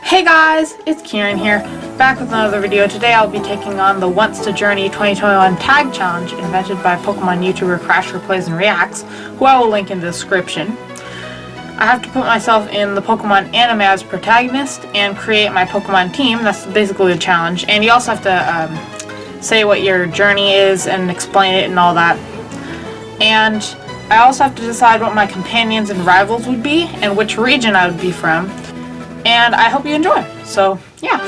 Hey guys, it's Kieran here, back with another video. Today I'll be taking on the Wants to Journey 2021 Tag Challenge invented by Pokemon YouTuber Crash Replays and Reacts, who I will link in the description. I have to put myself in the Pokemon anime as protagonist and create my Pokemon team. That's basically the challenge. And you also have to say what your journey is and explain it and all that. And I also have to decide what my companions and rivals would be and which region I would be from. And I hope you enjoy. So, yeah.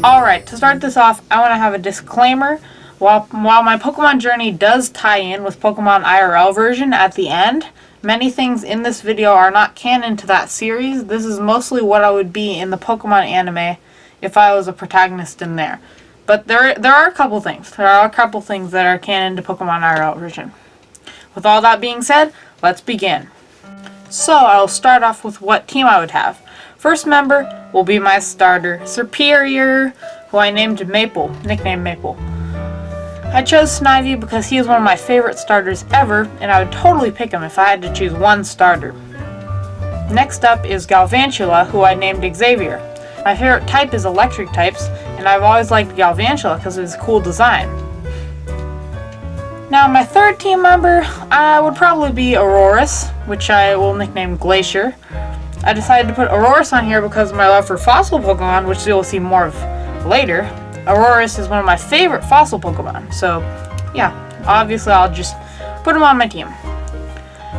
Alright, to start this off, I want to have a disclaimer. While my Pokemon journey does tie in with Pokemon IRL version at the end, many things in this video are not canon to that series. This is mostly what I would be in the Pokemon anime if I was a protagonist in there. But there are a couple things. There are a couple things that are canon to Pokemon IRL version. With all that being said, let's begin. So I'll start off with what team I would have. First member will be my starter, Superior, who I named Maple, nicknamed Maple. I chose Snivy because he is one of my favorite starters ever, and I would totally pick him if I had to choose one starter. Next up is Galvantula, who I named Xavier. My favorite type is electric types, and I've always liked Galvantula because of his cool design. Now, my third team member would probably be Aurorus, which I will nickname Glacier. I decided to put Aurorus on here because of my love for fossil Pokemon, which you'll see more of later. Aurorus is one of my favorite fossil Pokemon, so yeah, obviously I'll just put him on my team.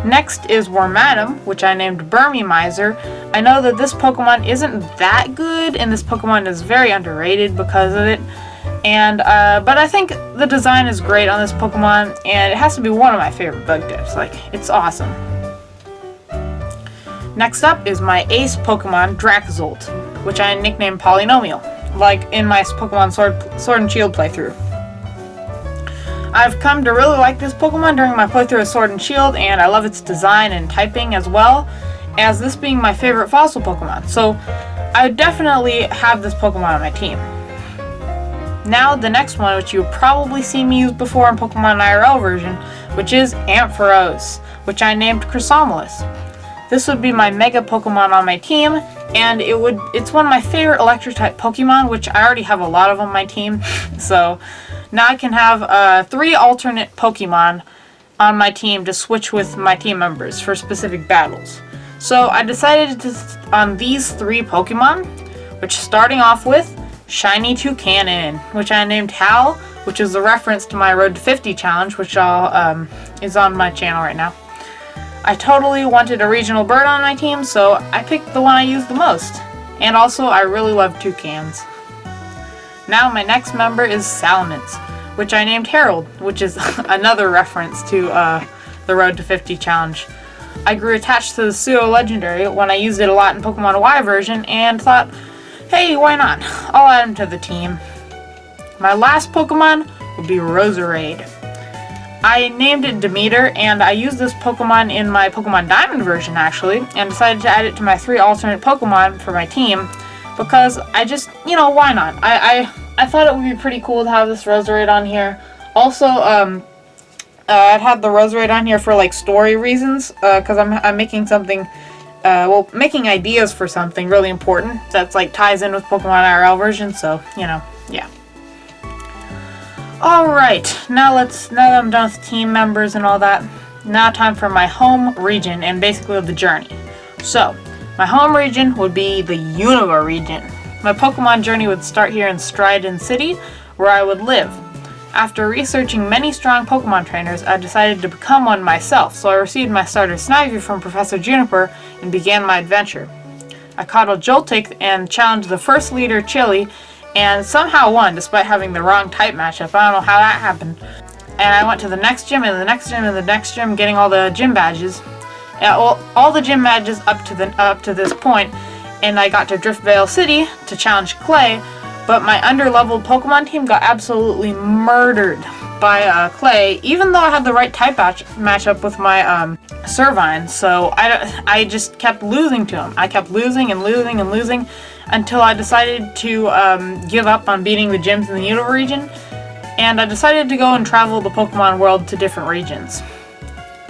Next is Wormadam, which I named Burmy Miser. I know that this Pokemon isn't that good, and this Pokemon is very underrated because of it. And but I think the design is great on this Pokemon, and it has to be one of my favorite bug types. Like, it's awesome. Next up is my ace Pokemon, Dracozolt, which I nicknamed Polynomial, like in my Pokemon Sword and Shield playthrough. I've come to really like this Pokemon during my playthrough of Sword and Shield, and I love its design and typing as well, as this being my favorite fossil Pokemon. So I would definitely have this Pokemon on my team. Now, the next one, which you've probably seen me use before in Pokemon IRL version, which is Ampharos, which I named Chrysomolus. This would be my Mega Pokemon on my team, and it's one of my favorite Electric-type Pokemon, which I already have a lot of on my team. So now I can have 3 alternate Pokemon on my team to switch with my team members for specific battles. So I decided on these 3 Pokemon, which starting off with Shiny Toucanon, which I named Hal, which is a reference to my Road to 50 challenge, which is on my channel right now. I totally wanted a regional bird on my team, so I picked the one I use the most. And also, I really love toucans. Now, my next member is Salamence, which I named Harold, which is another reference to the Road to 50 challenge. I grew attached to the pseudo-legendary when I used it a lot in Pokemon Y version, and thought, hey, why not? I'll add him to the team. My last Pokemon would be Roserade. I named it Demeter, and I used this Pokemon in my Pokemon Diamond version, actually, and decided to add it to my 3 alternate Pokemon for my team, because I just, why not? I thought it would be pretty cool to have this Roserade on here. Also, I'd have the Roserade on here for, like, story reasons, because I'm making something, making ideas for something really important that's, like, ties in with Pokemon IRL version, so, yeah. Alright, now that I'm done with team members and all that, now time for my home region and basically the journey. So, my home region would be the Unova region. My Pokemon journey would start here in Stridon City, where I would live. After researching many strong Pokemon trainers, I decided to become one myself, so I received my starter Snivy from Professor Juniper and began my adventure. I caught a Joltik and challenged the first leader, Chili, and somehow won despite having the wrong type matchup. I don't know how that happened. And I went to the next gym and the next gym and the next gym, getting all the gym badges. All the gym badges up to this point, and I got to Driftvale City to challenge Clay, but my underleveled Pokemon team got absolutely murdered by Clay, even though I had the right type matchup with my Servine. So I just kept losing to him. I kept losing and losing and losing until I decided to give up on beating the gyms in the Unova region, and I decided to go and travel the Pokemon world to different regions.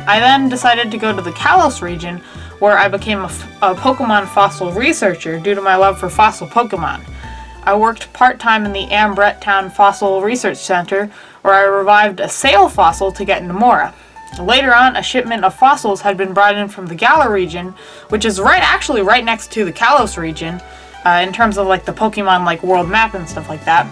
I then decided to go to the Kalos region, where I became a Pokemon fossil researcher due to my love for fossil Pokemon. I worked part-time in the Ambretttown Fossil Research Center, where I revived a sail fossil to get into Mora. Later on, a shipment of fossils had been brought in from the Galar region, which is actually right next to the Kalos region, in terms of like the Pokemon like world map and stuff like that.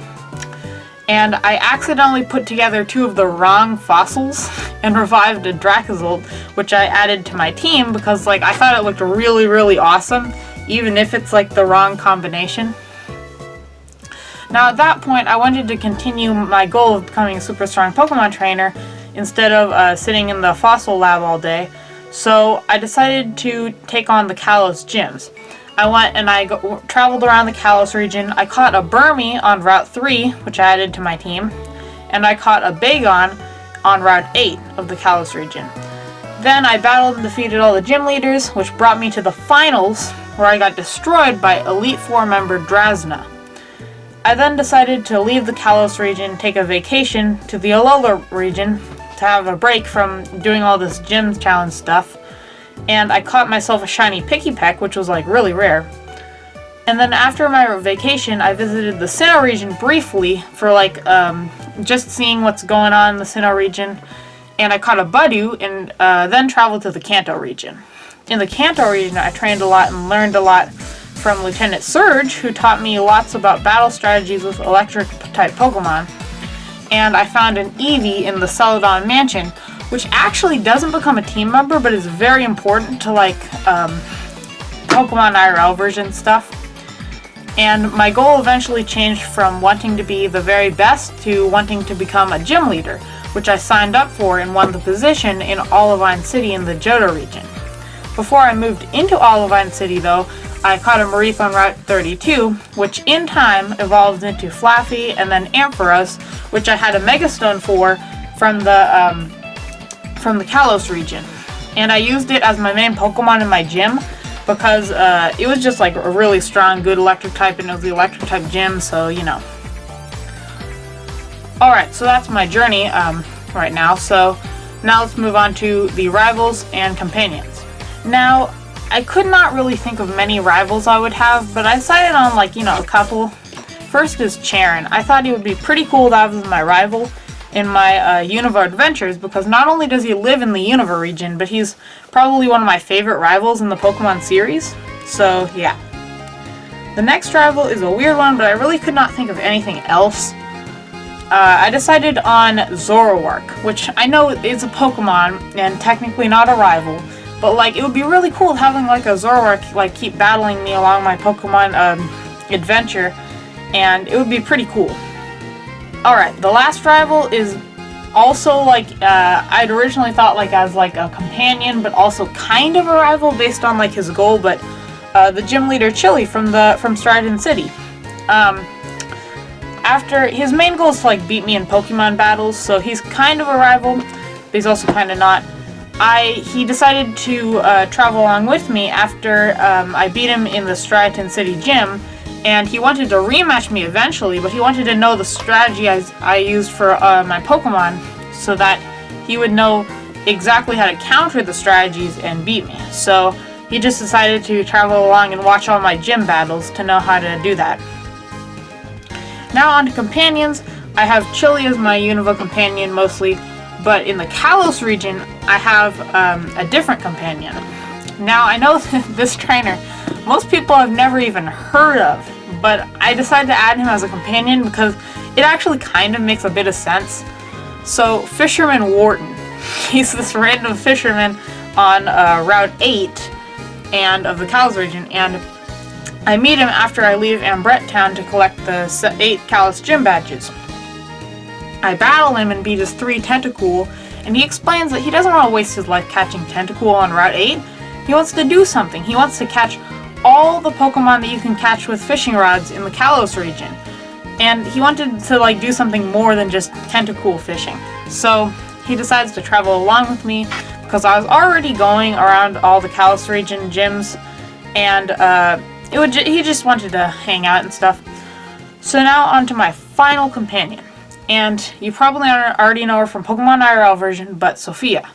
And I accidentally put together 2 of the wrong fossils and revived a Dracozolt, which I added to my team because like I thought it looked really, really awesome, even if it's like the wrong combination. Now at that point, I wanted to continue my goal of becoming a super strong Pokemon trainer instead of sitting in the fossil lab all day, so I decided to take on the Kalos gyms. I went and traveled around the Kalos region. I caught a Burmy on Route 3, which I added to my team, and I caught a Bagon on Route 8 of the Kalos region. Then I battled and defeated all the gym leaders, which brought me to the finals, where I got destroyed by Elite 4 member Drazna. I then decided to leave the Kalos region, take a vacation to the Alola region to have a break from doing all this gym challenge stuff. And I caught myself a shiny Pikipek, which was like really rare. And then after my vacation, I visited the Sinnoh region briefly for like just seeing what's going on in the Sinnoh region. And I caught a Budew and then traveled to the Kanto region. In the Kanto region, I trained a lot and learned a lot from Lieutenant Surge, who taught me lots about battle strategies with electric-type Pokemon. And I found an Eevee in the Celadon Mansion, which actually doesn't become a team member, but is very important to like Pokemon IRL version stuff. And my goal eventually changed from wanting to be the very best to wanting to become a gym leader, which I signed up for and won the position in Olivine City in the Johto region. Before I moved into Olivine City though, I caught a Mareep on Route 32, which in time evolved into Flaffy and then Ampharos, which I had a Megastone for from the Kalos region. And I used it as my main Pokemon in my gym because it was just like a really strong, good electric type, and it was the electric type gym, so you know. Alright, so that's my journey right now. So now let's move on to the rivals and companions. Now, I could not really think of many rivals I would have, but I decided on like, you know, a couple. First is Kieran. I thought he would be pretty cool to have as my rival in my Unova adventures, because not only does he live in the Unova region, but he's probably one of my favorite rivals in the Pokemon series. So yeah. The next rival is a weird one, but I really could not think of anything else. I decided on Zoroark, which I know is a Pokemon and technically not a rival, but like it would be really cool having like a Zoroark like keep battling me along my Pokemon adventure, and it would be pretty cool. Alright, the last rival is also like, I'd originally thought like as like a companion, but also kind of a rival based on like his goal, but the gym leader Chili from Striaton City. After his main goal is to like beat me in Pokemon battles, so he's kind of a rival, but he's also kind of not. He decided to travel along with me after I beat him in the Striaton City gym. And he wanted to rematch me eventually, but he wanted to know the strategy I used for my Pokemon so that he would know exactly how to counter the strategies and beat me. So he just decided to travel along and watch all my gym battles to know how to do that. Now on to companions. I have Chili as my Unova companion mostly, but in the Kalos region I have a different companion. Now I know this trainer most people have never even heard of, but I decided to add him as a companion because it actually kind of makes a bit of sense. So, Fisherman Wharton. He's this random fisherman on Route 8 and of the Kalos region, and I meet him after I leave Ambretttown to collect the 8 Kalos gym badges. I battle him and beat his 3 Tentacool, and he explains that he doesn't want to waste his life catching Tentacool on Route 8. He wants to do something. He wants to catch all the Pokemon that you can catch with fishing rods in the Kalos region. And he wanted to like do something more than just Tentacool fishing. So he decides to travel along with me because I was already going around all the Kalos region gyms, and he just wanted to hang out and stuff. So now on to my final companion. And you probably already know her from Pokemon IRL version, but Sophia.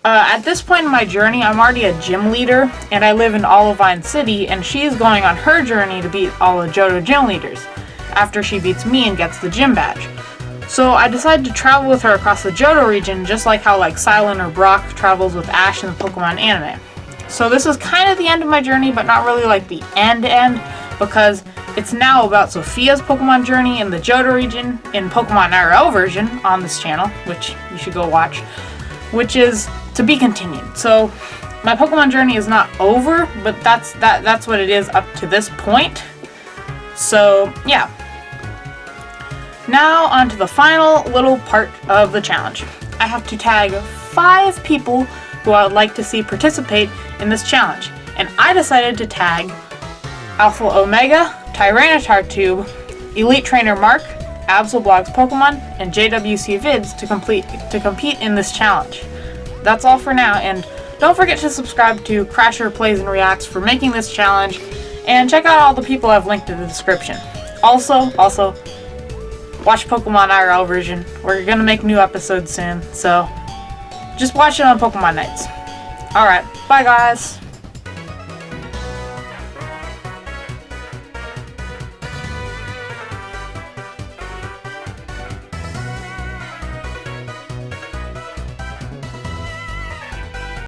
At this point in my journey, I'm already a gym leader, and I live in Olivine City, and she's going on her journey to beat all the Johto gym leaders, after she beats me and gets the gym badge. So I decided to travel with her across the Johto region, just like how Silent or Brock travels with Ash in the Pokemon anime. So this is kind of the end of my journey, but not really the end, because it's now about Sophia's Pokemon journey in the Johto region in Pokemon IRL version on this channel, which you should go watch, which is to be continued. So my Pokemon journey is not over, but that's what it is up to this point. So yeah. Now on to the final little part of the challenge. I have to tag 5 people who I would like to see participate in this challenge, and I decided to tag Alpha Omega, Tyranitar Tube, Elite Trainer Mark, Absolblogs Pokemon, and JWC Vids to compete in this challenge. That's all for now, and don't forget to subscribe to Crasher Plays and Reacts for making this challenge, and check out all the people I've linked in the description. Also, watch Pokemon IRL version. We're gonna make new episodes soon, so just watch it on Pokemon Nights. Alright, bye guys!